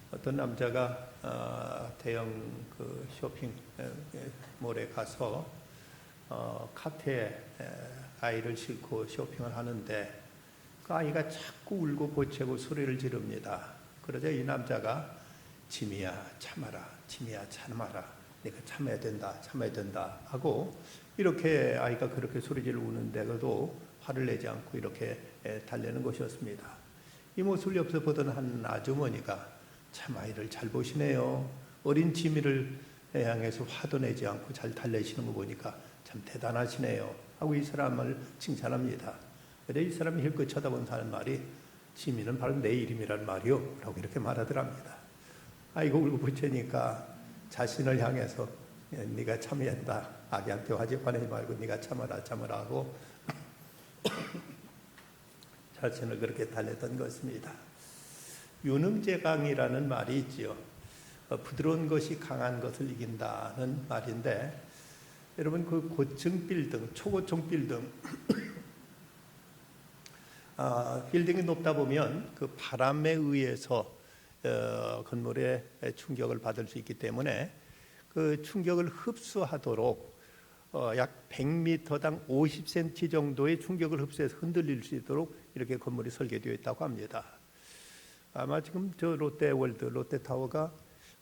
어떤 남자가 대형 그 쇼핑몰에 가서 카트에 아이를 싣고 쇼핑을 하는데 그 아이가 자꾸 울고 보채고 소리를 지릅니다. 그러자 이 남자가 지미야 참아라, 지미야 참아라, 내가 참아야 된다 하고 이렇게 아이가 그렇게 소리지르고 우는데도 화를 내지 않고 이렇게 달래는 것이었습니다. 이 모습을 옆에서 보던 한 아주머니가 참 아이를 잘 보시네요. 어린 지미를 향해서 화도 내지 않고 잘 달래시는 거 보니까 참 대단하시네요 하고 이 사람을 칭찬합니다. 근데 이 사람이 힐끗 쳐다보면서 하는 말이 지미는 바로 내 이름이란 말이요 라고 이렇게 말하더랍니다. 아이고 울고 부채니까 자신을 향해서 네가 참아야 한다, 아기한테 화내지 말고 네가 참아라 하고 자신을 그렇게 달랬던 것입니다. 윤흥제강이라는 말이 있지요. 부드러운 것이 강한 것을 이긴다는 말인데, 여러분 그 고층 빌딩, 초고층 빌딩 빌딩이 높다 보면 그 바람에 의해서 건물에 충격을 받을 수 있기 때문에 그 충격을 흡수하도록 약 100m당 50cm 정도의 충격을 흡수해서 흔들릴 수 있도록 이렇게 건물이 설계되어 있다고 합니다. 아마 지금 저 롯데월드, 롯데타워가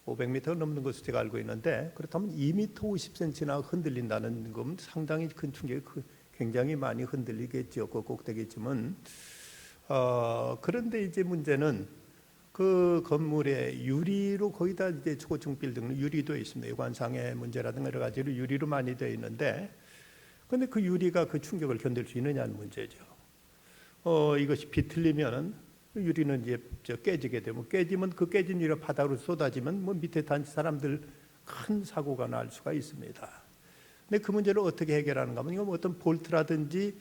500m 넘는 것으로 제가 알고 있는데, 그렇다면 2m 50cm나 흔들린다는 건 상당히 큰 충격이 굉장히 많이 흔들리겠죠. 그 꼭대기쯤은. 그런데 이제 문제는 그 건물에 유리로 거의 다 이제 초고층 빌딩은 유리도 있습니다. 외관상의 문제라든가 여러 가지로 유리로 많이 되어 있는데, 그런데 그 유리가 그 충격을 견딜 수 있느냐는 문제죠. 이것이 비틀리면은 유리는 이제 깨지게 되면, 깨지면 그 깨진 유리가 바닥으로 쏟아지면 뭐 밑에 단 사람들 큰 사고가 날 수가 있습니다. 근데 그 문제를 어떻게 해결하는가 하면, 이건 어떤 볼트라든지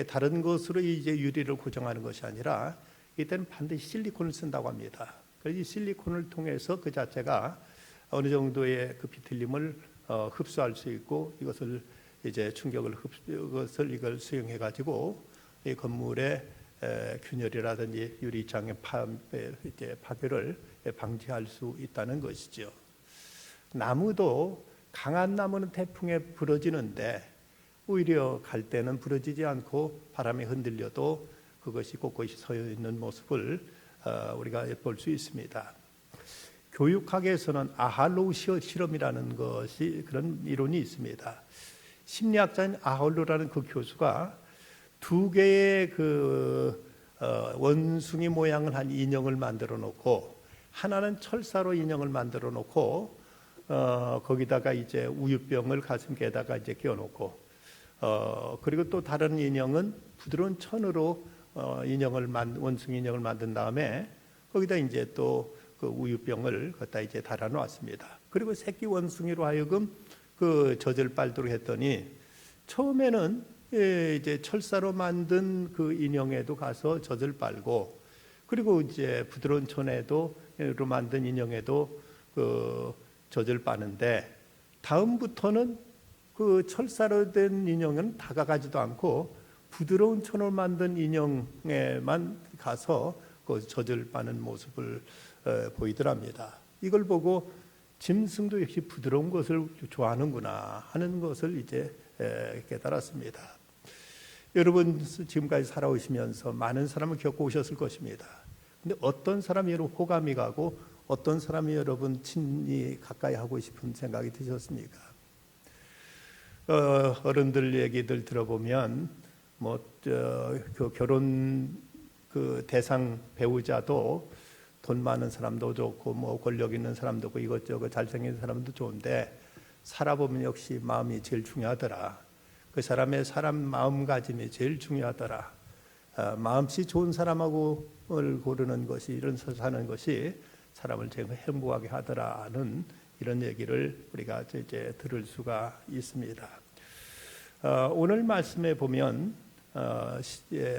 다른 것으로 이제 유리를 고정하는 것이 아니라 이때는 반드시 실리콘을 쓴다고 합니다. 그래서 이 실리콘을 통해서 그 자체가 어느 정도의 그 비틀림을 흡수할 수 있고, 이것을 이제 충격을 이걸 수용해 가지고 이 건물의 균열이라든지 유리창의 파괴를 방지할 수 있다는 것이죠. 나무도 강한 나무는 태풍에 부러지는데 오히려 갈 때는 부러지지 않고 바람에 흔들려도 그것이 꼿꼿이 서 있는 모습을 우리가 볼 수 있습니다. 교육학에서는 아할로우 실험이라는 것이 그런 이론이 있습니다. 심리학자인 아할로우라는 그 교수가 두 개의 그 원숭이 모양을 한 인형을 만들어 놓고, 하나는 철사로 인형을 만들어 놓고 거기다가 이제 우유병을 가슴께다가 이제 끼워놓고, 그리고 또 다른 인형은 부드러운 천으로 원숭이 인형을 만든 다음에 거기다 이제 또 그 우유병을 갖다 이제 달아 놓았습니다. 그리고 새끼 원숭이로 하여금 그 젖을 빨도록 했더니, 처음에는 이제 철사로 만든 그 인형에도 가서 젖을 빨고, 그리고 이제 부드러운 천으로 만든 인형에도 그 젖을 빠는데, 다음부터는 그 철사로 된 인형은 다가가지도 않고 부드러운 천으로 만든 인형에만 가서 그 젖을 빠는 모습을 보이더랍니다. 이걸 보고 짐승도 역시 부드러운 것을 좋아하는구나 하는 것을 이제 깨달았습니다. 여러분 지금까지 살아오시면서 많은 사람을 겪고 오셨을 것입니다. 근데 어떤 사람이 여러분 호감이 가고 어떤 사람이 여러분 친히 가까이 하고 싶은 생각이 드셨습니까? 어른들 얘기들 들어보면 그 결혼 그 대상 배우자도 돈 많은 사람도 좋고 뭐 권력 있는 사람도 좋고 이것저것 잘생긴 사람도 좋은데, 살아보면 역시 마음이 제일 중요하더라. 그 사람의 사람 마음가짐이 제일 중요하더라. 마음씨 좋은 사람하고를 고르는 것이, 이런 사는 것이 사람을 제일 행복하게 하더라는 이런 얘기를 우리가 이제 들을 수가 있습니다. 오늘 말씀에 보면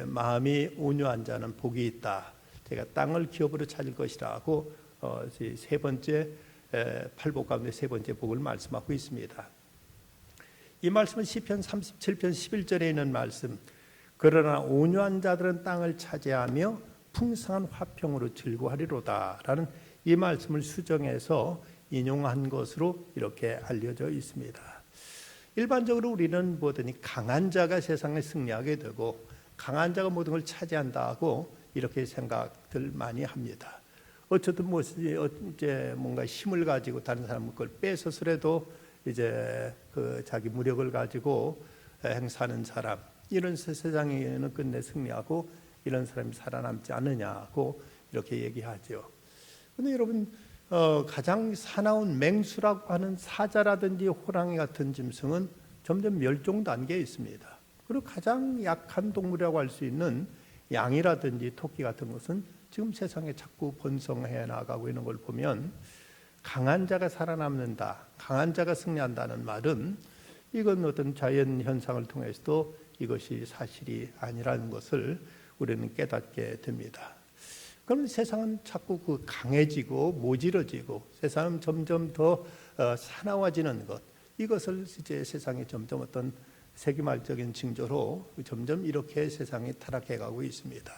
마음이 온유한 자는 복이 있다. 제가 땅을 기업으로 찾을 것이라고 세 번째 팔복 가운데 세 번째 복을 말씀하고 있습니다. 이 말씀은 시편 37편 11절에 있는 말씀, 그러나 온유한 자들은 땅을 차지하며 풍성한 화평으로 즐거워하리로다라는 이 말씀을 수정해서 인용한 것으로 이렇게 알려져 있습니다. 일반적으로 우리는 뭐든지 강한 자가 세상에 승리하게 되고 강한 자가 모든 걸 차지한다고 이렇게 생각들 많이 합니다. 어쨌든 이제 뭔가 힘을 가지고 다른 사람 걸 뺏어서라도 이제 그 자기 무력을 가지고 행사하는 사람, 이런 세상에는 끝내 승리하고 이런 사람이 살아남지 않느냐고 이렇게 얘기하죠. 그런데 여러분, 가장 사나운 맹수라고 하는 사자라든지 호랑이 같은 짐승은 점점 멸종 단계에 있습니다. 그리고 가장 약한 동물이라고 할 수 있는 양이라든지 토끼 같은 것은 지금 세상에 자꾸 번성해 나가고 있는 걸 보면, 강한 자가 살아남는다, 강한 자가 승리한다는 말은 이건 어떤 자연 현상을 통해서도 이것이 사실이 아니라는 것을 우리는 깨닫게 됩니다. 그러면 세상은 자꾸 그 강해지고 모질어지고 세상은 점점 더 사나워지는 것, 이것을 이제 세상이 점점 어떤 세기말적인 징조로 점점 이렇게 세상이 타락해가고 있습니다.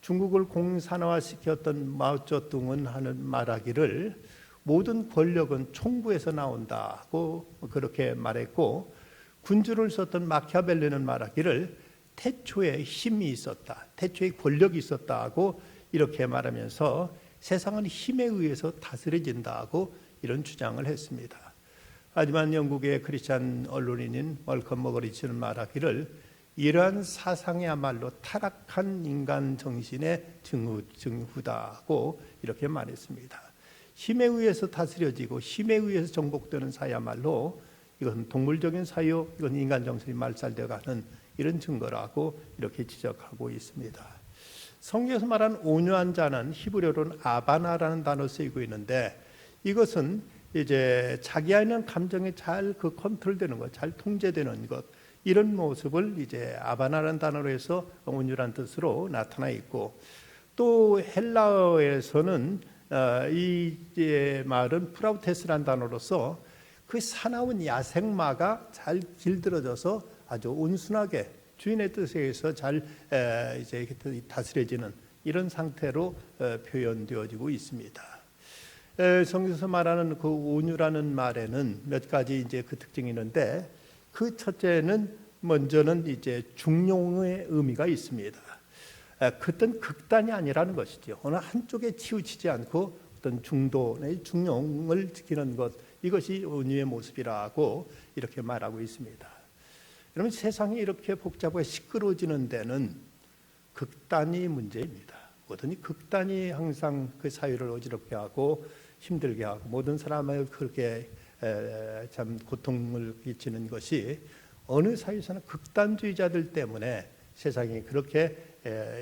중국을 공산화시켰던 마오쩌둥은 하는 말하기를 모든 권력은 총부에서 나온다고 그렇게 말했고, 군주를 썼던 마키아벨리는 말하기를 태초에 힘이 있었다, 태초에 권력이 있었다고 이렇게 말하면서 세상은 힘에 의해서 다스려진다고 이런 주장을 했습니다. 하지만 영국의 크리스찬 언론인인 멀컴 머거리치는 말하기를 이러한 사상이야말로 타락한 인간 정신의 증후다고 이렇게 말했습니다. 힘에 의해서 다스려지고 힘에 의해서 정복되는 사야말로 이것은 동물적인 사유, 이건 인간 정신이 말살되어가는 이런 증거라고 이렇게 지적하고 있습니다. 성경에서 말하는 온유한 자는 히브리어로는 아바나라는 단어 쓰이고 있는데, 이것은 이제 자기 안에 있는 감정이 잘 컨트롤되는 것, 잘 통제되는 것, 이런 모습을 이제 아바나라는 단어로 해서 온유란 뜻으로 나타나 있고, 또 헬라어에서는 이 말은 프라우테스라는 단어로서 그 사나운 야생마가 잘 길들여져서 아주 온순하게 주인의 뜻에 의해서 잘 이제 다스려지는 이런 상태로 표현되어지고 있습니다. 성경에서 말하는 그 온유라는 말에는 몇 가지 이제 그 특징이 있는데, 그 첫째는 먼저는 이제 중용의 의미가 있습니다. 그땐 극단이 아니라는 것이죠. 어느 한쪽에 치우치지 않고 어떤 중도의 중용을 지키는 것, 이것이 온유의 모습이라고 이렇게 말하고 있습니다. 여러분, 세상이 이렇게 복잡하게 시끄러워지는 데는 극단이 문제입니다. 뭐든지 극단이 항상 그 사회를 어지럽게 하고 힘들게 하고 모든 사람을 그렇게 참 고통을 끼치는 것이, 어느 사회에서는 극단주의자들 때문에 세상이 그렇게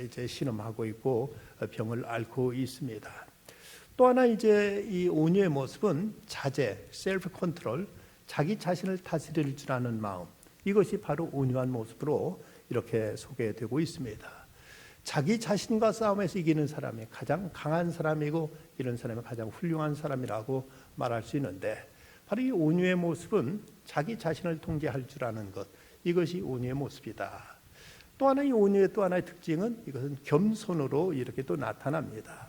이제 신음하고 있고 병을 앓고 있습니다. 또 하나 이제 이 온유의 모습은 자제, 셀프 컨트롤, 자기 자신을 다스릴 줄 아는 마음, 이것이 바로 온유한 모습으로 이렇게 소개되고 있습니다. 자기 자신과 싸움에서 이기는 사람이 가장 강한 사람이고, 이런 사람이 가장 훌륭한 사람이라고 말할 수 있는데, 바로 이 온유의 모습은 자기 자신을 통제할 줄 아는 것, 이것이 온유의 모습이다. 또 하나 이 온유의 또 하나의 특징은 이것은 겸손으로 이렇게 또 나타납니다.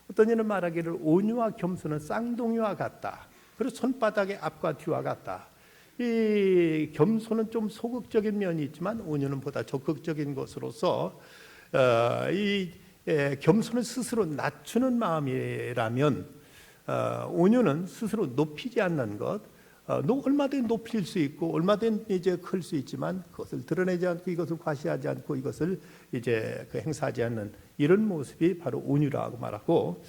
어떤 이는 말하기를 온유와 겸손은 쌍둥이와 같다. 그리고 손바닥의 앞과 뒤와 같다. 이 겸손은 좀 소극적인 면이 있지만 온유는 보다 적극적인 것으로서 이 겸손은 스스로 낮추는 마음이라면, 온유는 스스로 높이지 않는 것, 얼마든지 높일 수 있고 얼마든지 이제 클 수 있지만 그것을 드러내지 않고 이것을 과시하지 않고 이것을 이제 행사하지 않는 이런 모습이 바로 온유라고 말하고,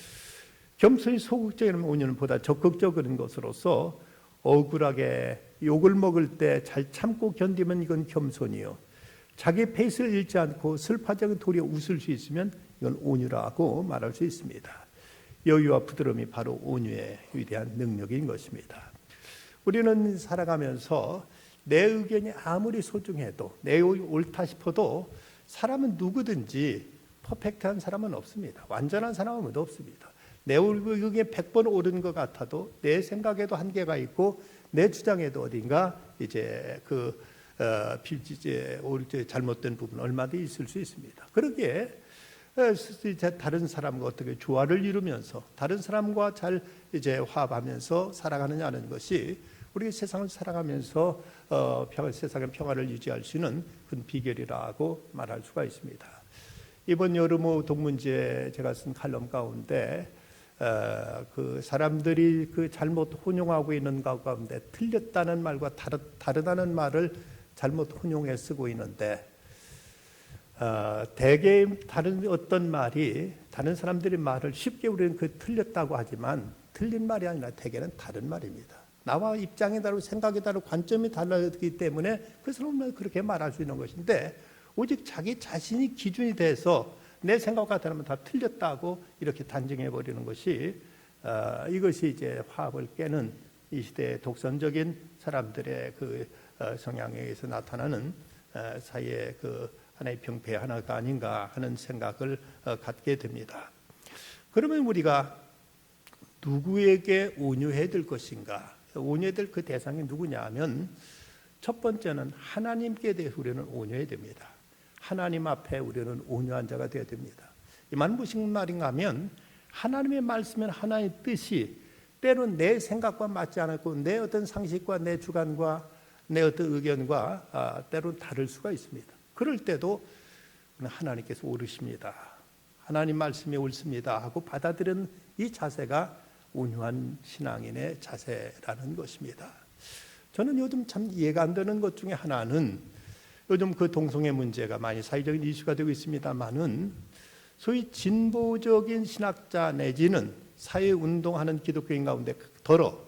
겸손이 소극적인 온유는 보다 적극적인 것으로서 억울하게 욕을 먹을 때 잘 참고 견디면 이건 겸손이요, 자기 페이스를 잃지 않고 슬퍼하지 도리어 웃을 수 있으면 이건 온유라고 말할 수 있습니다. 여유와 부드러움이 바로 온유의 위대한 능력인 것입니다. 우리는 살아가면서 내 의견이 아무리 소중해도, 내 의견이 옳다 싶어도 사람은 누구든지 퍼펙트한 사람은 없습니다. 완전한 사람은 없습니다. 내 의견이 100번 옳은 것 같아도 내 생각에도 한계가 있고 내 주장에도 어딘가 이제 잘못된 부분 얼마든지 있을 수 있습니다. 그러기에 다른 사람과 어떻게 조화를 이루면서 다른 사람과 잘 이제 화합하면서 살아가느냐는 것이 우리 세상을 살아가면서 세상의 평화를 유지할 수 있는 큰 비결이라고 말할 수가 있습니다. 이번 여름 동문지에 제가 쓴 칼럼 가운데 그 사람들이 그 잘못 혼용하고 있는 가운데 틀렸다는 말과 다르다는 말을 잘못 혼용해 쓰고 있는데 대개 다른 어떤 말이 다른 사람들의 말을 쉽게 우리는 그 틀렸다고 하지만 틀린 말이 아니라 대개는 다른 말입니다. 나와 입장이 다르고 생각이 다르고 관점이 달라졌기 때문에 그 사람은 그렇게 말할 수 있는 것인데 오직 자기 자신이 기준이 돼서 내 생각과 다르면 다 틀렸다고 이렇게 단정해 버리는 것이 이것이 이제 화합을 깨는 이 시대의 독선적인 사람들의 그 성향에 의해서 나타나는 사이의 그 하나의 병폐 하나가 아닌가 하는 생각을 갖게 됩니다. 그러면 우리가 누구에게 온유해야 될 것인가? 온유해야 될 그 대상이 누구냐 하면 첫 번째는 하나님께 대해서 우리는 온유해야 됩니다. 하나님 앞에 우리는 온유한 자가 되어야 됩니다. 이 말은 무슨 말인가 하면 하나님의 말씀은 하나님의 뜻이 때로는 내 생각과 맞지 않고 내 어떤 상식과 내 주관과 내 어떤 의견과 때로는 다를 수가 있습니다. 그럴 때도 하나님께서 옳으십니다. 하나님 말씀이 옳습니다 하고 받아들이는 이 자세가 온유한 신앙인의 자세라는 것입니다. 저는 요즘 참 이해가 안 되는 것 중에 하나는 요즘 그 동성애 문제가 많이 사회적인 이슈가 되고 있습니다만은 소위 진보적인 신학자 내지는 사회운동하는 기독교인 가운데 더러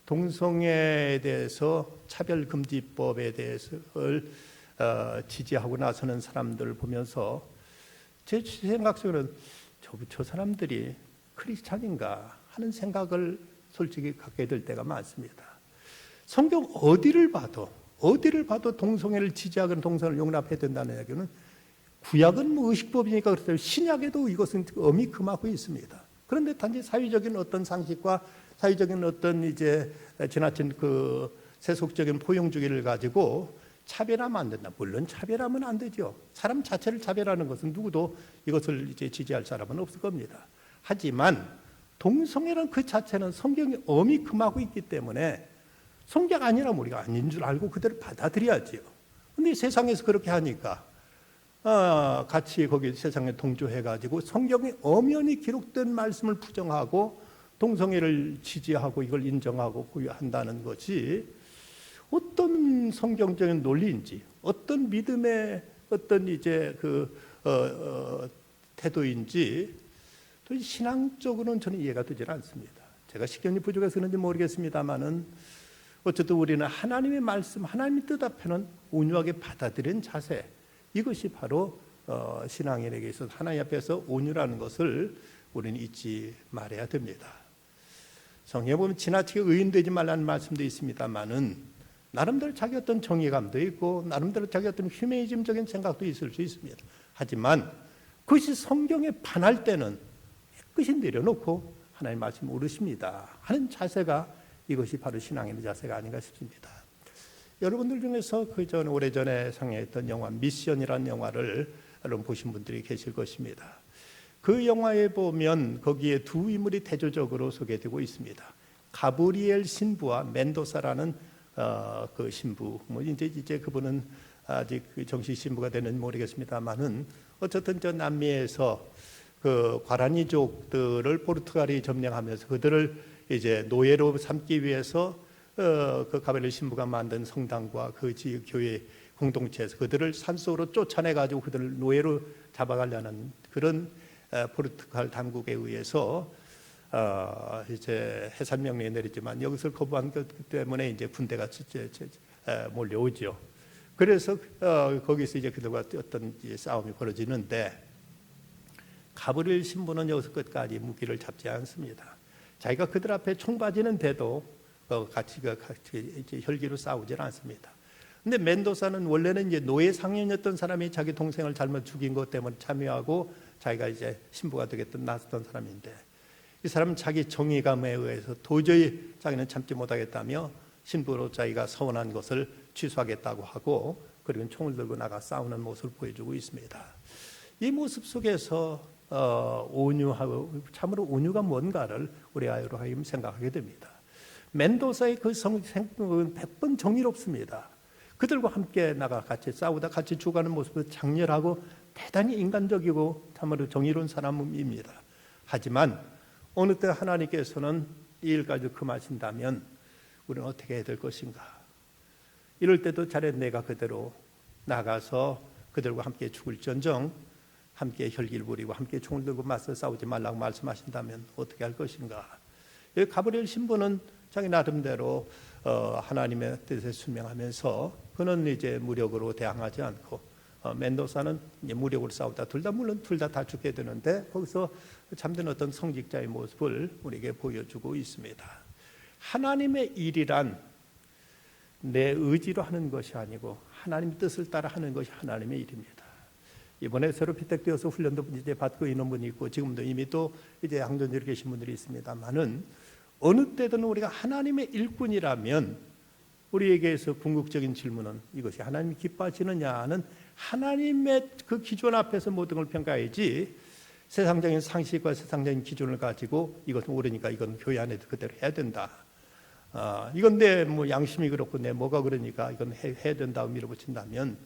동성애에 대해서 차별금지법에 대해서 지지하고 나서는 사람들을 보면서 제 생각 속에는 저 사람들이 크리스찬인가 하는 생각을 솔직히 갖게 될 때가 많습니다. 성경 어디를 봐도 동성애를 지지하거나 동성애를 용납해야 된다는 얘기는 구약은 뭐 의식법이니까 그렇다면 신약에도 이것은 엄히 금하고 있습니다. 그런데 단지 사회적인 어떤 상식과 사회적인 어떤 이제 지나친 그 세속적인 포용주의를 가지고 차별하면 안 된다. 물론 차별하면 안 되죠. 사람 자체를 차별하는 것은 누구도 이것을 이제 지지할 사람은 없을 겁니다. 하지만 동성애란 그 자체는 성경이 엄히 금하고 있기 때문에 성경 아니라면 우리가 아닌 줄 알고 그대로 받아들여야지요. 근데 세상에서 그렇게 하니까 같이 거기 세상에 동조해가지고 성경에 엄연히 기록된 말씀을 부정하고 동성애를 지지하고 이걸 인정하고 한다는 것이 어떤 성경적인 논리인지 어떤 믿음의 어떤 이제 태도인지 또 신앙적으로는 저는 이해가 되질 않습니다. 제가 식견이 부족해서 그런지 모르겠습니다만은 어쨌든 우리는 하나님의 말씀, 하나님의 뜻 앞에는 온유하게 받아들이는 자세, 이것이 바로 신앙인에게 있어서 하나님 앞에서 온유라는 것을 우리는 잊지 말아야 됩니다. 성경에 보면 지나치게 의인되지 말라는 말씀도 있습니다만은 나름대로 자기 어떤 정의감도 있고 나름대로 자기 어떤 휴머니즘적인 생각도 있을 수 있습니다. 하지만 그것이 성경에 반할 때는 깨끗이 내려놓고 하나님 말씀 모르십니다 하는 자세가 이것이 바로 신앙인의 자세가 아닌가 싶습니다. 여러분들 중에서 오래전에 상영했던 영화 미션이라는 영화를 여러분 보신 분들이 계실 것입니다. 그 영화에 보면 거기에 두 인물이 대조적으로 소개되고 있습니다. 가브리엘 신부와 멘도사라는 그 신부. 이제 그분은 아직 정식 신부가 되는지 모르겠습니다만은 어쨌든 저 남미에서 그 과라니족들을 포르투갈이 점령하면서 그들을 이제 노예로 삼기 위해서 그 가브리엘 신부가 만든 성당과 그 지역 교회 공동체에서 그들을 산속으로 쫓아내 가지고 그들을 노예로 잡아가려는 그런 포르투갈 당국에 의해서 이제 해산 명령이 내리지만 여기서 거부한 것 때문에 이제 군대가 몰려오죠. 그래서 거기서 이제 그들과 어떤 싸움이 벌어지는데 가브리엘 신부는 여기서 끝까지 무기를 잡지 않습니다. 자기가 그들 앞에 총맞이는데도 같이 이제 혈기로 싸우질 않습니다. 근데 멘도사는 원래는 이제 노예 상인이었던 사람이 자기 동생을 잘못 죽인 것 때문에 참여하고 자기가 이제 신부가 되겠던 나섰던 사람인데 이 사람은 자기 정의감에 의해서 도저히 자기는 참지 못하겠다며 신부로 자기가 서원한 것을 취소하겠다고 하고 그리고 총을 들고 나가 싸우는 모습을 보여주고 있습니다. 이 모습 속에서 온유하고 참으로 온유가 뭔가를 우리 아이로 하여금 생각하게 됩니다. 멘도사의 그 생각은 100번 정의롭습니다. 그들과 함께 나가 같이 싸우다 같이 죽어가는 모습은 장렬하고 대단히 인간적이고 참으로 정의로운 사람입니다. 하지만 어느 때 하나님께서는 이 일까지 금하신다면 우리는 어떻게 해야 될 것인가? 이럴 때도 차라리 내가 그대로 나가서 그들과 함께 죽을지언정 함께 혈기를 부리고 함께 총을 들고 맞서 싸우지 말라고 말씀하신다면 어떻게 할 것인가? 여기 가브리엘 신부는 자기 나름대로 하나님의 뜻에 순명하면서 그는 이제 무력으로 대항하지 않고 멘도사는 이제 무력으로 싸우다 물론 둘 다 죽게 되는데 거기서 참된 어떤 성직자의 모습을 우리에게 보여주고 있습니다. 하나님의 일이란 내 의지로 하는 것이 아니고 하나님 뜻을 따라 하는 것이 하나님의 일입니다. 이번에 새로 피택되어서 훈련도 이제 받고 있는 분이 있고 지금도 이미 또 이제 항전지에 계신 분들이 있습니다만은 어느 때든 우리가 하나님의 일꾼이라면 우리에게서 궁극적인 질문은 이것이 하나님이 기뻐하시느냐는 하나님의 그 기준 앞에서 모든 걸 평가해야지 세상적인 상식과 세상적인 기준을 가지고 이것은 옳으니까 이건 교회 안에도 그대로 해야 된다. 이건 내 뭐 양심이 그렇고 내 뭐가 그러니까 이건 해야 된다고 밀어붙인다면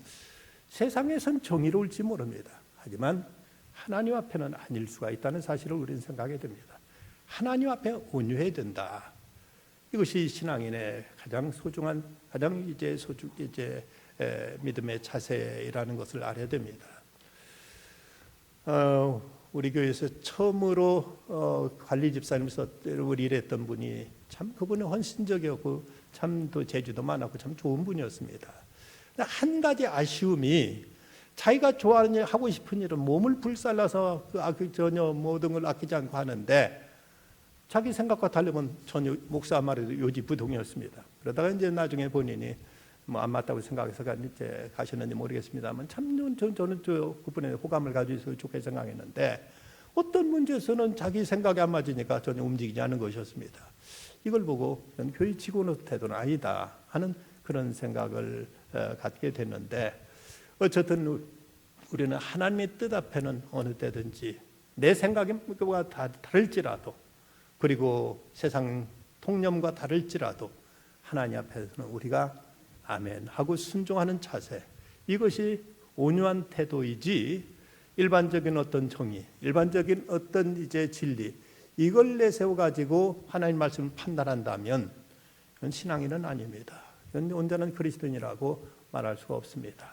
세상에선 정의로울지 모릅니다. 하지만 하나님 앞에는 아닐 수가 있다는 사실을 우리는 생각하게 됩니다. 하나님 앞에 온유해야 된다. 이것이 신앙인의 가장 소중한 가장 이제 믿음의 자세라는 것을 알아야 됩니다. 우리 교회에서 처음으로 관리 집사님으로서 일했던 분이 참 그분은 헌신적이었고 참 또 재주도 많았고 참 좋은 분이었습니다. 한 가지 아쉬움이 자기가 좋아하는 일 하고 싶은 일은 몸을 불살라서 전혀 모든 걸 아끼지 않고 하는데 자기 생각과 다르면 전혀 목사 말에도 요지부동이었습니다. 그러다가 이제 나중에 본인이 뭐 안 맞다고 생각해서 이제 가셨는지 모르겠습니다만 참 저는 그분의 호감을 가지고 있어 좋게 생각했는데 어떤 문제에서는 자기 생각이 안 맞으니까 전혀 움직이지 않은 것이었습니다. 이걸 보고 교회 직원의 태도는 아니다 하는 그런 생각을 갖게 됐는데 어쨌든 우리는 하나님의 뜻 앞에는 어느 때든지 내 생각과 다를지라도 그리고 세상 통념과 다를지라도 하나님 앞에서는 우리가 아멘 하고 순종하는 자세, 이것이 온유한 태도이지 일반적인 어떤 정의, 일반적인 어떤 이제 진리 이걸 내세워 가지고 하나님 말씀을 판단한다면 이건 신앙인은 아닙니다. 이건 온전한 그리스도인이라고 말할 수가 없습니다.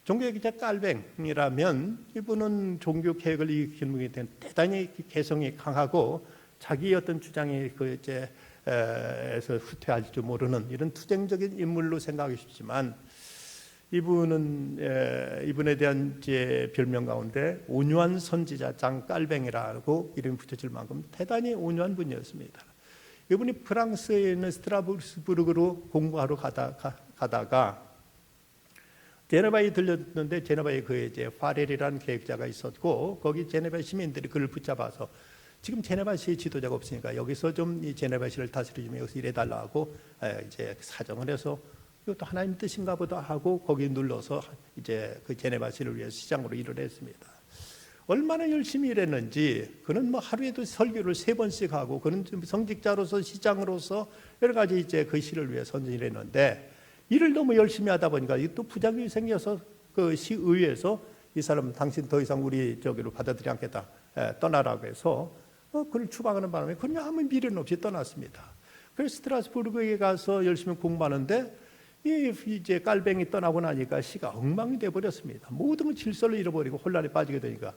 종교개혁자 깔뱅이라면 이분은 종교 개혁을 일으키는 분이 대단히 개성이 강하고 자기 어떤 주장이 에서 후퇴할 줄 모르는 이런 투쟁적인 인물로 생각하기 쉽지만 이분에 대한 제 별명 가운데 온유한 선지자 장깔뱅이라고 이름이 붙여질 만큼 대단히 온유한 분이었습니다. 이분이 프랑스에 있는 스트라스부르크로 공부하러 가다가 제네바에 들렸는데 제네바에 그 이제 파렐이라는 계획자가 있었고 거기 제네바 시민들이 그를 붙잡아서 지금 제네바시 지도자가 없으니까 여기서 좀 이 제네바시를 다스리면 여기서 일해달라고 이제 사정을 해서 이것도 하나님 뜻인가 보다 하고 거기 눌러서 이제 그 제네바시를 위해서 시장으로 일을 했습니다. 얼마나 열심히 일했는지 그는 뭐 하루에도 설교를 3번씩 하고 그는 좀 성직자로서 시장으로서 여러 가지 이제 그 시를 위해 선전을 했는데 일을 너무 열심히 하다 보니까 또 부작용이 생겨서 그 시의회에서 이 사람 당신 더 이상 우리 저기로 받아들이지 않겠다 떠나라고 해서 그를 추방하는 바람에 그냥 아무 미련 없이 떠났습니다. 그래서 스트라스부르크에 가서 열심히 공부하는데 이제 깔뱅이 떠나고 나니까 시가 엉망이 돼버렸습니다. 모든 질서를 잃어버리고 혼란에 빠지게 되니까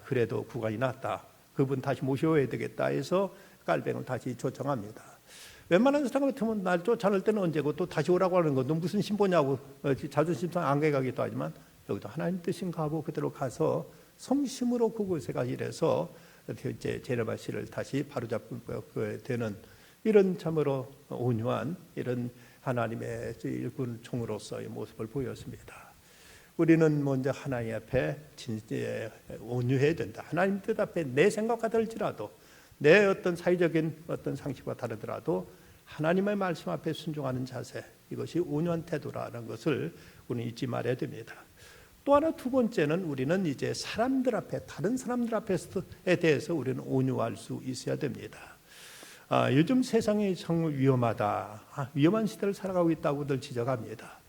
그래도 구간이 났다. 그분 다시 모셔야 되겠다 해서 깔뱅을 다시 초청합니다. 웬만한 사람 같으면 날 쫓아낼 때는 언제고 또 다시 오라고 하는 것도 무슨 신보냐고 자존심상 안개가기도 하지만 여기도 하나님 뜻인가 하고 그대로 가서 성심으로 그곳에 가 일해서 이제 제네바시를 다시 바로잡게 되는 이런 참으로 온유한 이런 하나님의 일꾼 총으로서의 모습을 보였습니다. 우리는 먼저 하나님 앞에 진짜 온유해야 된다. 하나님 뜻 앞에 내 생각과 다를지라도 내 어떤 사회적인 어떤 상식과 다르더라도 하나님의 말씀 앞에 순종하는 자세, 이것이 온유한 태도라는 것을 우리는 잊지 말아야 됩니다. 또 하나 두 번째는 우리는 이제 사람들 앞에, 다른 사람들 앞에에 대해서 우리는 온유할 수 있어야 됩니다. 요즘 세상이 정말 위험하다, 위험한 시대를 살아가고 있다고들 지적합니다.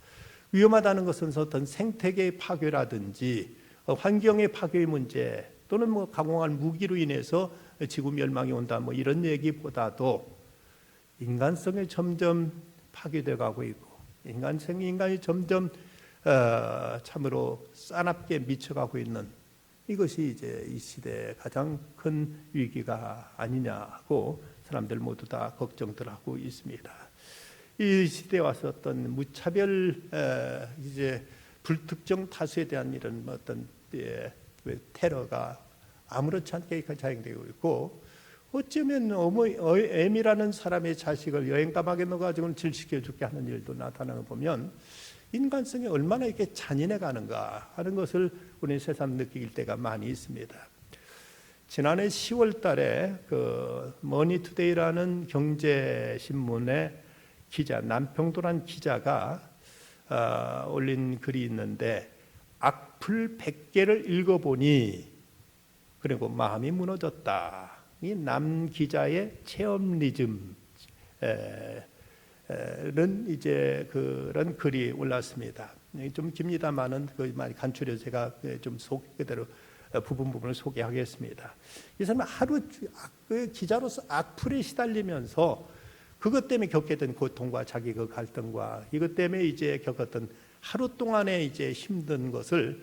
위험하다는 것은 어떤 생태계의 파괴라든지 환경의 파괴의 문제, 또는 뭐 가공한 무기로 인해서 지구 멸망이 온다, 뭐 이런 얘기보다도 인간성이 점점 파괴되어 가고 있고, 인간이 점점 참으로 싸납게 미쳐가고 있는, 이것이 이제 이 시대의 가장 큰 위기가 아니냐고 사람들 모두 다 걱정들 하고 있습니다. 이 시대에 와서 어떤 무차별 이제 불특정 다수에 대한 이런 어떤 테러가 아무렇지 않게 자행되고 있고, 어쩌면 M이라는 사람의 자식을 여행 가방에 넣어가지고 질시켜 죽게 하는 일도 나타나는 거 보면 인간성이 얼마나 이렇게 잔인해 가는가 하는 것을 우리 새삼 느낄 때가 많이 있습니다. 지난해 10월 달에 그 머니투데이라는 경제신문의 기자, 남평도란 기자가 올린 글이 있는데, 악플 100개를 읽어보니 그리고 마음이 무너졌다. 이 남 기자의 체험리즘은 이제 그런 글이 올랐습니다. 좀 깁니다만은 그 많이 간추려서 제가 좀 그대로 부분을 소개하겠습니다. 이 사람은 하루 기자로서 악플에 시달리면서 그것 때문에 겪게 된 고통과 자기 그 갈등과 이것 때문에 이제 겪었던 하루 동안의 이제 힘든 것을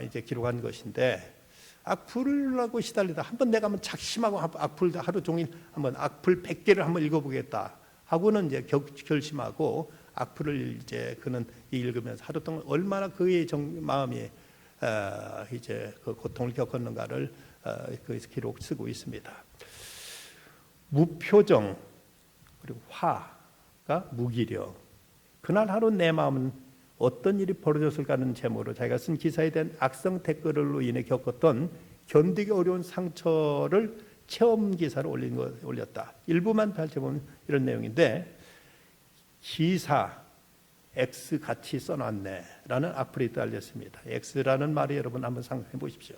이제 기록한 것인데, 악플을 하고 시달리다 한번 내가 한번 작심하고 악플 하루 종일 한번 악플 100개를 한번 읽어보겠다 하고는 이제 결심하고 악플을 이제 그는 읽으면서 하루 동안 얼마나 그의 마음이 이제 그 고통을 겪었는가를 거기서 기록 쓰고 있습니다. 무표정 그리고 화가 무기력. 그날 하루 내 마음은 어떤 일이 벌어졌을까는 제목으로 자기가 쓴 기사에 대한 악성 댓글로 인해 겪었던 견디기 어려운 상처를 체험 기사로 올렸다. 일부만 펼쳐보면 이런 내용인데, 기사 X 같이 써놨네 라는 악플이 달렸습니다. X라는 말이 여러분 한번 상상해 보십시오.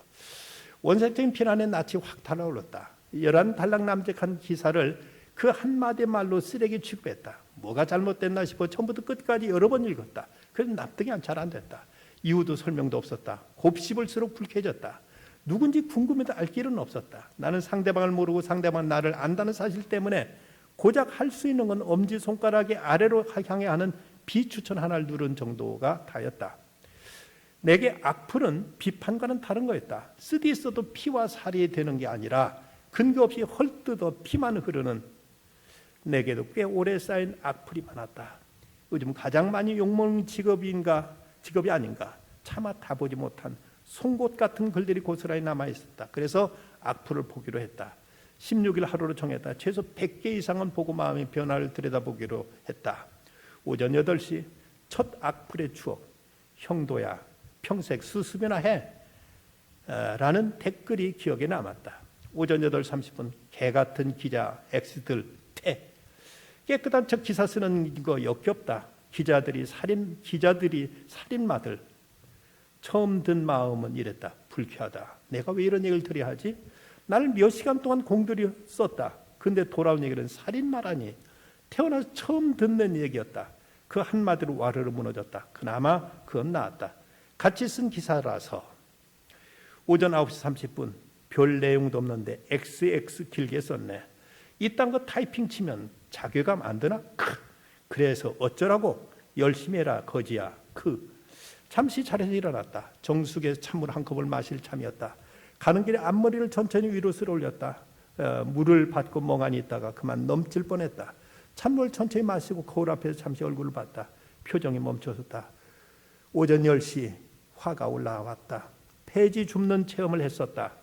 원색적인 비난에 낯이 확 달아올랐다. 11달랑 남짓한 기사를 그 한마디 말로 쓰레기 취급했다. 뭐가 잘못됐나 싶어 처음부터 끝까지 여러 번 읽었다. 그래서 납득이 잘 안 됐다. 이유도 설명도 없었다. 곱씹을수록 불쾌해졌다. 누군지 궁금해도 알 길은 없었다. 나는 상대방을 모르고 상대방은 나를 안다는 사실 때문에 고작 할 수 있는 건 엄지손가락의 아래로 향해 하는 비추천 하나를 누른 정도가 다였다. 내게 악플은 비판과는 다른 거였다. 쓰디 있어도 피와 살이 되는 게 아니라 근거 없이 헐뜯어 피만 흐르는, 내게도 꽤 오래 쌓인 악플이 많았다. 요즘 가장 많이 욕먹는 직업이 아닌가. 차마 타보지 못한 송곳 같은 글들이 고스란히 남아있었다. 그래서 악플을 보기로 했다. 16일 하루로 정했다. 최소 100개 이상은 보고 마음의 변화를 들여다보기로 했다. 오전 8시 첫 악플의 추억. 형도야 평생 수습이나 해 라는 댓글이 기억에 남았다. 오전 8시 30분 개같은 기자 X들 퇴. 깨끗한 척 기사 쓰는 거 역겹다. 기자들이 살인마들. 처음 든 마음은 이랬다. 불쾌하다. 내가 왜 이런 얘기를 들어야 하지? 나를 몇 시간 동안 공들여 썼다. 근데 돌아온 얘기는 살인마라니. 태어나서 처음 듣는 얘기였다. 그 한마디로 와르르 무너졌다. 그나마 그건 나았다. 같이 쓴 기사라서. 오전 9시 30분 별 내용도 없는데 XX 길게 썼네. 이딴 거 타이핑 치면 자괴감 안 드나? 그래서 어쩌라고? 열심히 해라 거지야. 잠시 자리에서 일어났다. 정수기에서 찬물 한 컵을 마실 참이었다. 가는 길에 앞머리를 천천히 위로 쓸어 올렸다. 물을 받고 멍하니 있다가 그만 넘칠 뻔했다. 찬물 천천히 마시고 거울 앞에서 잠시 얼굴을 봤다. 표정이 멈춰섰다. 오전 10시 화가 올라왔다. 폐지 줍는 체험을 했었다.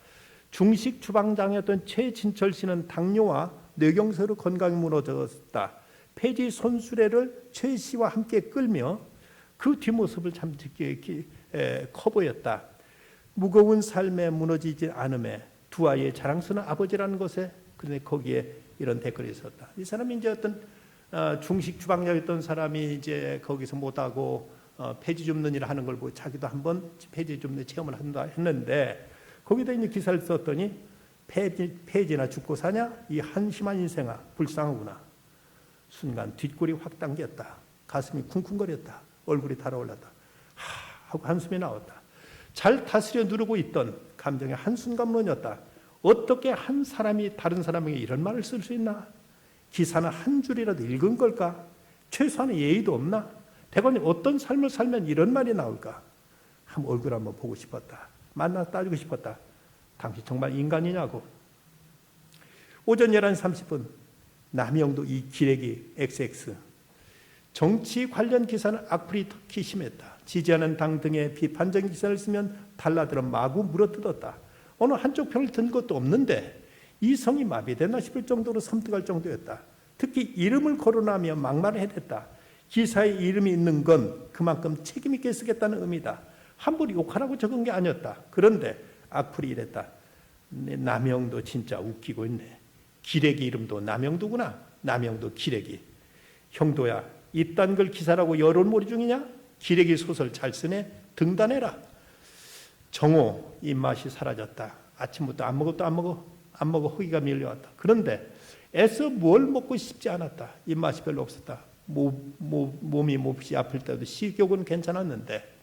중식 주방장이었던 최진철 씨는 당뇨와 뇌경색으로 건강이 무너졌다. 폐지 손수레를 최 씨와 함께 끌며 그 뒷모습을 참 커 보였다. 무거운 삶에 무너지지 않음에 두 아이의 자랑스러운 아버지라는 것에 그런데 거기에 이런 댓글이 있었다. 이 사람이 이제 어떤 중식 주방장이었던 사람이 이제 거기서 못하고 폐지 줍는 일을 하는 걸 보고 자기도 한번 폐지 줍는 체험을 한다 했는데 거기다 이제 기사를 썼더니 폐지나 죽고 사냐? 이 한심한 인생아 불쌍하구나. 순간 뒷골이 확 당겼다. 가슴이 쿵쿵거렸다. 얼굴이 달아올랐다. 하고 한숨이 나왔다. 잘 다스려 누르고 있던 감정의 한순간론이었다. 어떻게 한 사람이 다른 사람에게 이런 말을 쓸 수 있나? 기사는 한 줄이라도 읽은 걸까? 최소한의 예의도 없나? 대관이 어떤 삶을 살면 이런 말이 나올까? 얼굴 한번 보고 싶었다. 만나서 따지고 싶었다. 당신 정말 인간이냐고. 오전 11시 30분 남영도 이 기레기 XX 정치 관련 기사는 악플이 특히 심했다. 지지하는 당 등의 비판적인 기사를 쓰면 달라들어 마구 물어뜯었다. 어느 한쪽 편을 든 것도 없는데 이성이 마비됐나 싶을 정도로 섬뜩할 정도였다. 특히 이름을 거론하며 막말을 해댔다. 기사에 이름이 있는 건 그만큼 책임 있게 쓰겠다는 의미다. 함부로 욕하라고 적은 게 아니었다. 그런데 악플이 이랬다. 남영도 진짜 웃기고 있네. 기레기 이름도 남영도구나. 남영도 기레기. 형도야, 이딴 걸 기사라고 여론몰이 중이냐? 기레기 소설 잘 쓰네. 등단해라. 정오 입맛이 사라졌다. 아침부터 안 먹어 허기가 밀려왔다. 그런데 애써 뭘 먹고 싶지 않았다. 입맛이 별로 없었다. 몸이 몹시 아플 때도 식욕은 괜찮았는데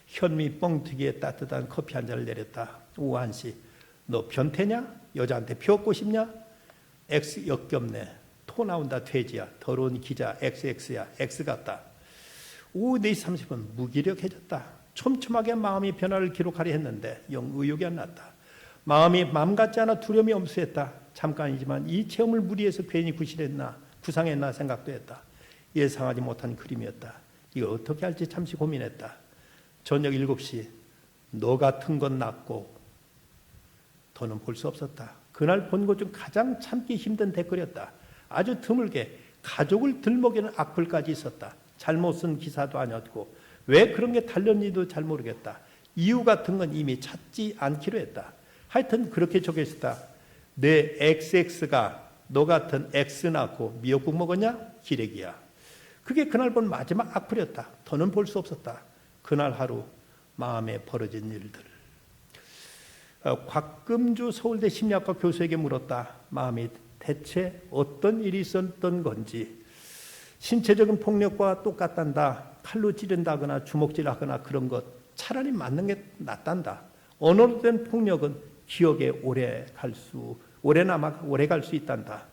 현미 뻥튀기에 따뜻한 커피 한 잔을 내렸다. 오후 1시. 너 변태냐? 여자한테 피웠고 싶냐? X 역겹네. 토 나온다 돼지야. 더러운 기자 XX야. X 같다. 오후 4시 30분 무기력해졌다. 촘촘하게 마음의 변화를 기록하려 했는데 영 의욕이 안 났다. 마음이 맘 같지 않아 두려움이 엄수했다. 잠깐이지만 이 체험을 무리해서 괜히 구상했나 생각도 했다. 예상하지 못한 그림이었다. 이걸 어떻게 할지 잠시 고민했다. 저녁 7시 너 같은 건 낫고 더는 볼 수 없었다. 그날 본 것 중 가장 참기 힘든 댓글이었다. 아주 드물게 가족을 들먹이는 악플까지 있었다. 잘못 쓴 기사도 아니었고 왜 그런 게 달렸는지도 잘 모르겠다. 이유 같은 건 이미 찾지 않기로 했다. 하여튼 그렇게 적혀있었다. 내 XX가 너 같은 X 낳고 미역국 먹었냐? 기레기야. 그게 그날 본 마지막 악플이었다. 더는 볼 수 없었다. 그날 하루 마음에 벌어진 일들. 곽금주 서울대 심리학과 교수에게 물었다. 마음이 대체 어떤 일이 있었던 건지. 신체적인 폭력과 똑같단다. 칼로 찌른다거나 주먹질하거나 그런 것 차라리 맞는 게 낫단다. 언어로 된 폭력은 기억에 오래 갈 수 있단다.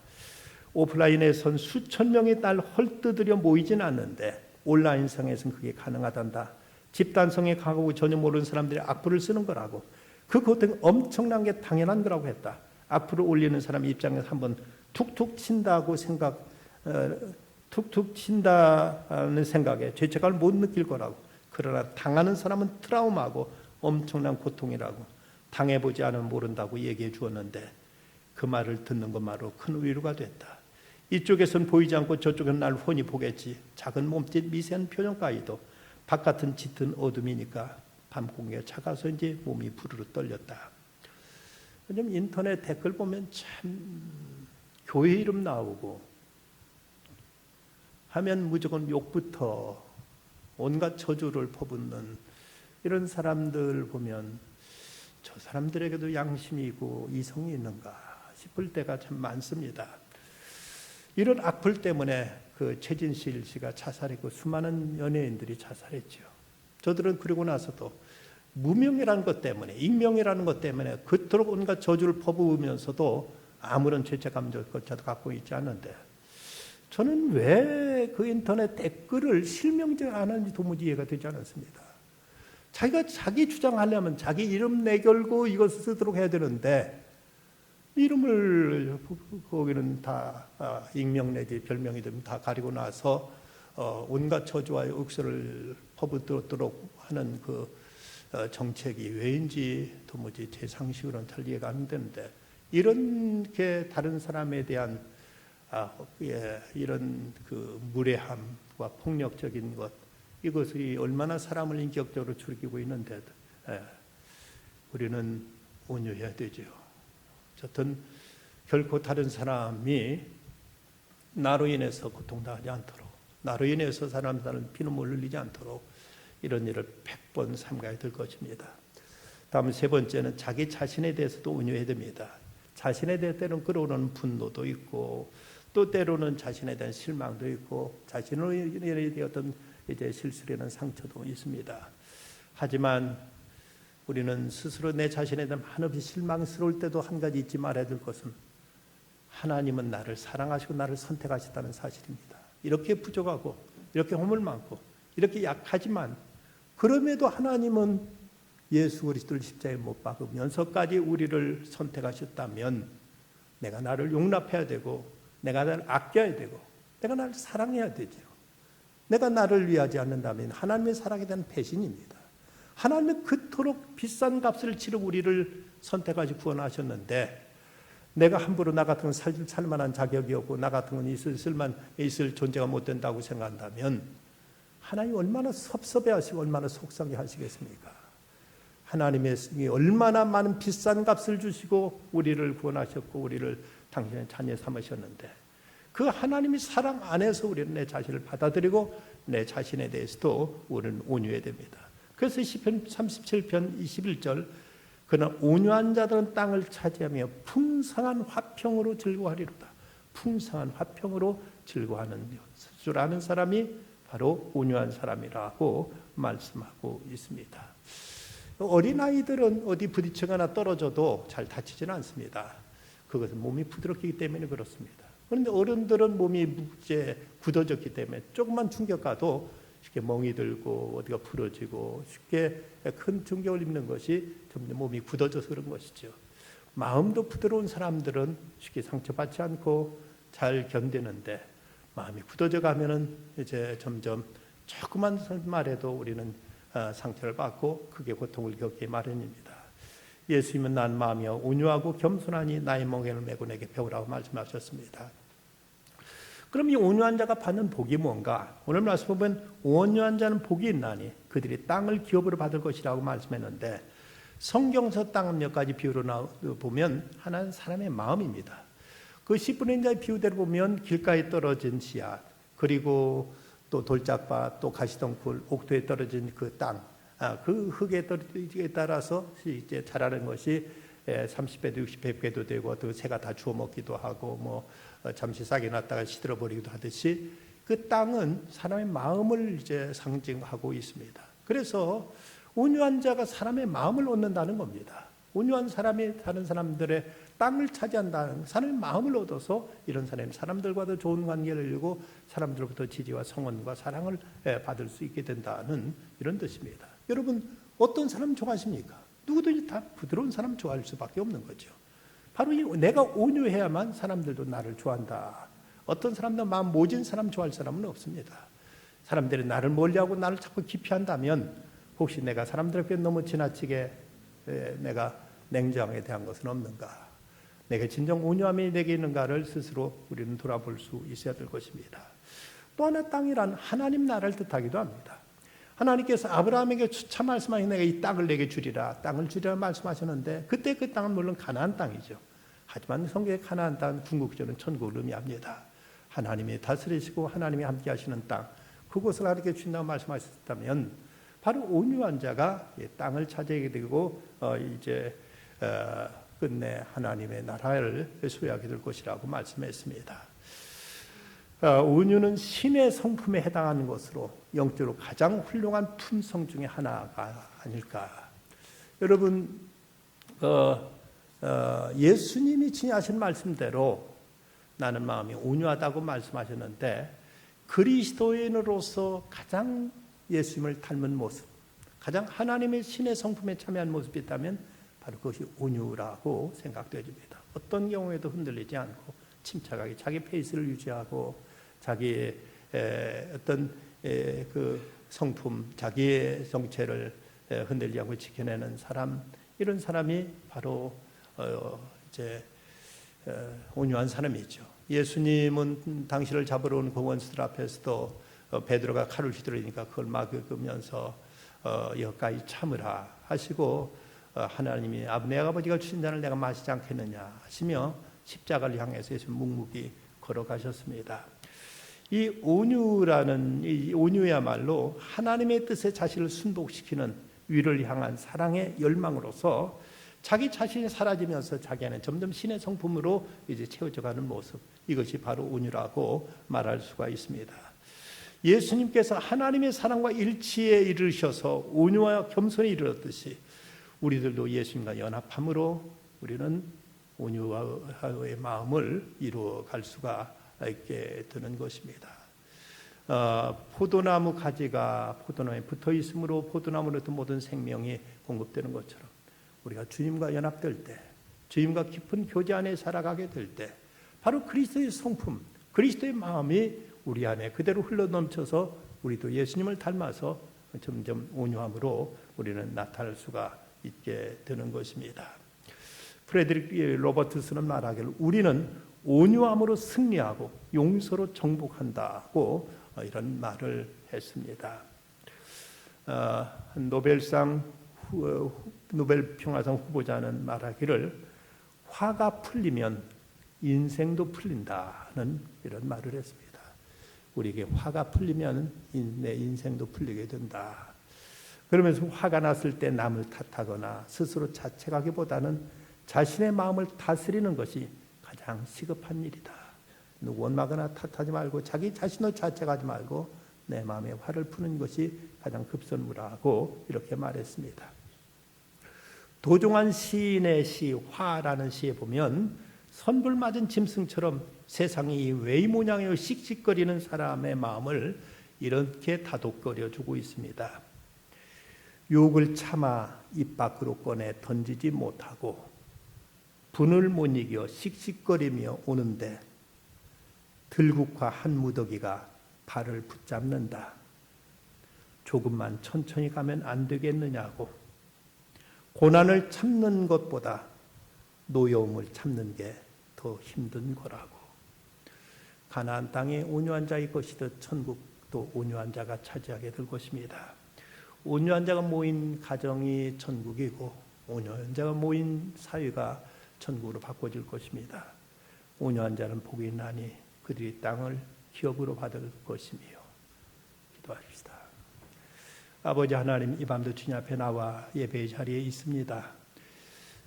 오프라인에선 수천 명이 날 헐뜯으려 모이진 않는데 온라인상에서는 그게 가능하단다. 집단성에 강하고 전혀 모르는 사람들이 악플을 쓰는 거라고. 그 고통이 엄청난 게 당연한 거라고 했다. 악플을 올리는 사람 입장에서 한번 툭툭 친다는 생각에 죄책감을 못 느낄 거라고. 그러나 당하는 사람은 트라우마고 엄청난 고통이라고. 당해보지 않으면 모른다고 얘기해 주었는데 그 말을 듣는 것만으로 큰 위로가 됐다. 이쪽에선 보이지 않고 저쪽은 날 훤히 보겠지. 작은 몸짓 미세한 표정 따위도 바깥은 짙은 어둠이니까 밤 공기가 차가워서인지 몸이 부르르 떨렸다. 요즘 인터넷 댓글 보면 참 교회 이름 나오고 하면 무조건 욕부터 온갖 저주를 퍼붓는 이런 사람들 보면 저 사람들에게도 양심이 있고 이성이 있는가 싶을 때가 참 많습니다. 이런 악플 때문에 그 최진실 씨가 자살했고 수많은 연예인들이 자살했죠. 저들은 그러고 나서도 무명이라는 것 때문에, 익명이라는 것 때문에 그토록 온갖 저주를 퍼부으면서도 아무런 죄책감조차도 갖고 있지 않은데 저는 왜 그 인터넷 댓글을 실명제 안 하는지 도무지 이해가 되지 않았습니다. 자기가 자기 주장하려면 자기 이름 내걸고 이것을 쓰도록 해야 되는데 이름을 거기는 다 익명 내지 별명이든 다 가리고 나서 온갖 저주와 욕설을 퍼붓도록 하는 그 정책이 왜인지 도무지 제 상식으로는 잘 이해가 안 되는데 이렇게 다른 사람에 대한 이런 그 무례함과 폭력적인 것 이것이 얼마나 사람을 인격적으로 죽이고 있는데 우리는 온유해야 되죠. 어쨌든 결코 다른 사람이 나로 인해서 고통당하지 않도록, 나로 인해서 사람들은 피눈물 흘리지 않도록 이런 일을 100번 삼가야 될 것입니다. 다음 세 번째는 자기 자신에 대해서도 온유해야 됩니다. 자신에 대해 때로는 끌어오르는 분노도 있고, 또 때로는 자신에 대한 실망도 있고, 자신에 대한 어떤 실수에 대한 상처도 있습니다. 하지만 우리는 스스로 내 자신에 대한 한없이 실망스러울 때도 한 가지 잊지 말아야 될 것은, 하나님은 나를 사랑하시고 나를 선택하셨다는 사실입니다. 이렇게 부족하고, 이렇게 허물 많고, 이렇게 약하지만, 그럼에도 하나님은 예수 그리스도를 십자가에 못 박으면서까지 우리를 선택하셨다면, 내가 나를 용납해야 되고, 내가 나를 아껴야 되고, 내가 나를 사랑해야 되죠. 내가 나를 위하지 않는다면 하나님의 사랑에 대한 배신입니다. 하나님은 그토록 비싼 값을 치르고 우리를 선택하시 구원하셨는데, 내가 함부로 나 같은 건 살만한 자격이 없고 나 같은 건 있을 존재가 못 된다고 생각한다면 하나님 얼마나 섭섭해하시고 얼마나 속상해 하시겠습니까? 하나님의 얼마나 많은 비싼 값을 주시고 우리를 구원하셨고 우리를 당신의 자녀 삼으셨는데, 그 하나님의 사랑 안에서 우리는 내 자신을 받아들이고 내 자신에 대해서도 우리는 온유해야 됩니다. 그래서 시편 37편 21절, 그러나 온유한 자들은 땅을 차지하며 풍성한 화평으로 즐거워하리로다. 풍성한 화평으로 즐거워하는 줄 아는 사람이 바로 온유한 사람이라고 말씀하고 있습니다. 어린아이들은 어디 부딪히거나 떨어져도 잘 다치지는 않습니다. 그것은 몸이 부드럽기 때문에 그렇습니다. 그런데 어른들은 몸이 이제 굳어졌기 때문에 조금만 충격 가도 쉽게 멍이 들고 어디가 부러지고 쉽게 큰 충격을 입는 것이 점점 몸이 굳어져서 그런 것이죠. 마음도 부드러운 사람들은 쉽게 상처받지 않고 잘 견디는데, 마음이 굳어져 가면은 이제 점점 조그만 말에도 우리는 상처를 받고 크게 고통을 겪기 마련입니다. 예수님은 난 마음이여 온유하고 겸손하니 나의 멍에를 메고 내게 배우라고 말씀하셨습니다. 그럼 이 온유한 자가 받는 복이 뭔가? 오늘 말씀 보면 온유한 자는 복이 있나니 그들이 땅을 기업으로 받을 것이라고 말씀했는데, 성경서 땅은 몇 가지 비유로 보면 하나는 사람의 마음입니다. 그 10분의 1자의 비유대로 보면 길가에 떨어진 씨앗, 그리고 또 돌짝밭, 또 가시덩굴, 옥토에 떨어진 그 땅, 그 흙에 따라서 이제 자라는 것이 30배도 60배도 되고, 또 새가 다 주워 먹기도 하고, 뭐 잠시 싹이 났다가 시들어 버리기도 하듯이 그 땅은 사람의 마음을 이제 상징하고 있습니다. 그래서 온유한 자가 사람의 마음을 얻는다는 겁니다. 온유한 사람이 다른 사람들의 땅을 차지한다는, 사람의 마음을 얻어서 이런 사람이 사람들과도 좋은 관계를 이루고 사람들로부터 지지와 성원과 사랑을 받을 수 있게 된다는 이런 뜻입니다. 여러분, 어떤 사람 좋아하십니까? 누구든지 다 부드러운 사람 좋아할 수밖에 없는 거죠. 바로 이 내가 온유해야만 사람들도 나를 좋아한다. 어떤 사람도 마음 모진 사람 좋아할 사람은 없습니다. 사람들이 나를 멀리하고 나를 자꾸 기피한다면 혹시 내가 사람들에게 너무 지나치게 내가 냉정에 대한 것은 없는가? 내가 진정 온유함이 내게 있는가를 스스로 우리는 돌아볼 수 있어야 될 것입니다. 또 하나, 땅이란 하나님 나라를 뜻하기도 합니다. 하나님께서 아브라함에게 추차 말씀하신 내가 이 땅을 내게 주리라, 땅을 주리라 말씀하셨는데, 그때 그 땅은 물론 가나안 땅이죠. 하지만 성경의 가나안 땅은 궁극적으로는 천국을 의미합니다. 하나님이 다스리시고 하나님이 함께 하시는 땅, 그곳을 하나님께 주신다고 말씀하셨다면 바로 온유한 자가 땅을 차지하게 되고 이제 끝내 하나님의 나라를 소유하게 될 것이라고 말씀했습니다. 온유는 신의 성품에 해당하는 것으로 영적으로 가장 훌륭한 품성 중에 하나가 아닐까. 여러분, 예수님이 지니하신 말씀대로 나는 마음이 온유하다고 말씀하셨는데, 그리스도인으로서 가장 예수님을 닮은 모습, 가장 하나님의 신의 성품에 참여한 모습이 있다면 바로 그것이 온유라고 생각되어집니다. 어떤 경우에도 흔들리지 않고 침착하게 자기 페이스를 유지하고 자기의 어떤 그 성품, 자기의 정체를 흔들리지 않고 지켜내는 사람, 이런 사람이 바로 이제 온유한 사람이죠. 예수님은 당신을 잡으러 온 그 원수들 앞에서도 베드로가 칼을 휘두르니까 그걸 막으면서 여기까지 참으라 하시고, 하나님이 내 아버지가 주신 잔을 내가 마시지 않겠느냐 하시며 십자가를 향해서 예수 묵묵히 걸어가셨습니다. 이 온유야말로 하나님의 뜻에 자신을 순복시키는 위를 향한 사랑의 열망으로서 자기 자신이 사라지면서 자기 안에 점점 신의 성품으로 이제 채워져가는 모습, 이것이 바로 온유라고 말할 수가 있습니다. 예수님께서 하나님의 사랑과 일치에 이르셔서 온유와 겸손에 이르렀듯이 우리들도 예수님과 연합함으로 우리는 온유의 마음을 이루어갈 수가 있게 되는 것입니다. 포도나무 가지가 포도나무에 붙어 있으므로 포도나무로부터 모든 생명이 공급되는 것처럼 우리가 주님과 연합될 때, 주님과 깊은 교제 안에 살아가게 될 때 바로 그리스도의 성품, 그리스도의 마음이 우리 안에 그대로 흘러넘쳐서 우리도 예수님을 닮아서 점점 온유함으로 우리는 나타날 수가 있게 되는 것입니다. 프레드릭 로버트스는 말하기를 우리는 온유함으로 승리하고 용서로 정복한다고 이런 말을 했습니다. 노벨 평화상 후보자는 말하기를 화가 풀리면 인생도 풀린다는 이런 말을 했습니다. 우리에게 화가 풀리면 내 인생도 풀리게 된다. 그러면서 화가 났을 때 남을 탓하거나 스스로 자책하기보다는 자신의 마음을 다스리는 것이 가장 시급한 일이다. 누구 원망하거나 탓하지 말고 자기 자신을 자책하지 말고 내 마음의 화를 푸는 것이 가장 급선무라고 이렇게 말했습니다. 도종환 시인의 시 화라는 시에 보면 선불 맞은 짐승처럼 세상이 외이 모양의 씩씩거리는 사람의 마음을 이렇게 다독거려주고 있습니다. 욕을 참아 입 밖으로 꺼내 던지지 못하고 분을 못 이겨 씩씩거리며 오는데 들국화 한 무더기가 발을 붙잡는다. 조금만 천천히 가면 안 되겠느냐고. 고난을 참는 것보다 노여움을 참는 게 더 힘든 거라고. 가나안 땅에 온유한 자의 것이듯 천국도 온유한 자가 차지하게 될 것입니다. 온유한 자가 모인 가정이 천국이고 온유한 자가 모인 사회가 천국으로 바꿔질 것입니다. 온유한 자는 복이 있나니 그들이 땅을 기업으로 받을 것이며. 기도합시다. 아버지 하나님, 이 밤도 주님 앞에 나와 예배의 자리에 있습니다.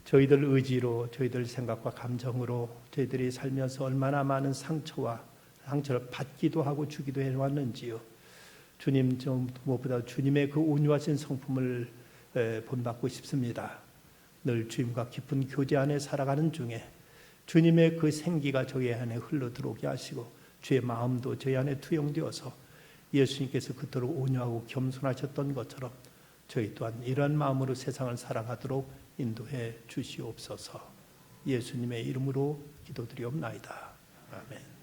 저희들 의지로, 저희들 생각과 감정으로 저희들이 살면서 얼마나 많은 상처를 받기도 하고 주기도 해왔는지요. 주님, 무엇보다 주님의 그 온유하신 성품을 본받고 싶습니다. 늘 주님과 깊은 교제 안에 살아가는 중에 주님의 그 생기가 저희 안에 흘러들어오게 하시고 주의 마음도 저희 안에 투영되어서 예수님께서 그토록 온유하고 겸손하셨던 것처럼 저희 또한 이런 마음으로 세상을 살아가도록 인도해 주시옵소서. 예수님의 이름으로 기도드리옵나이다. 아멘.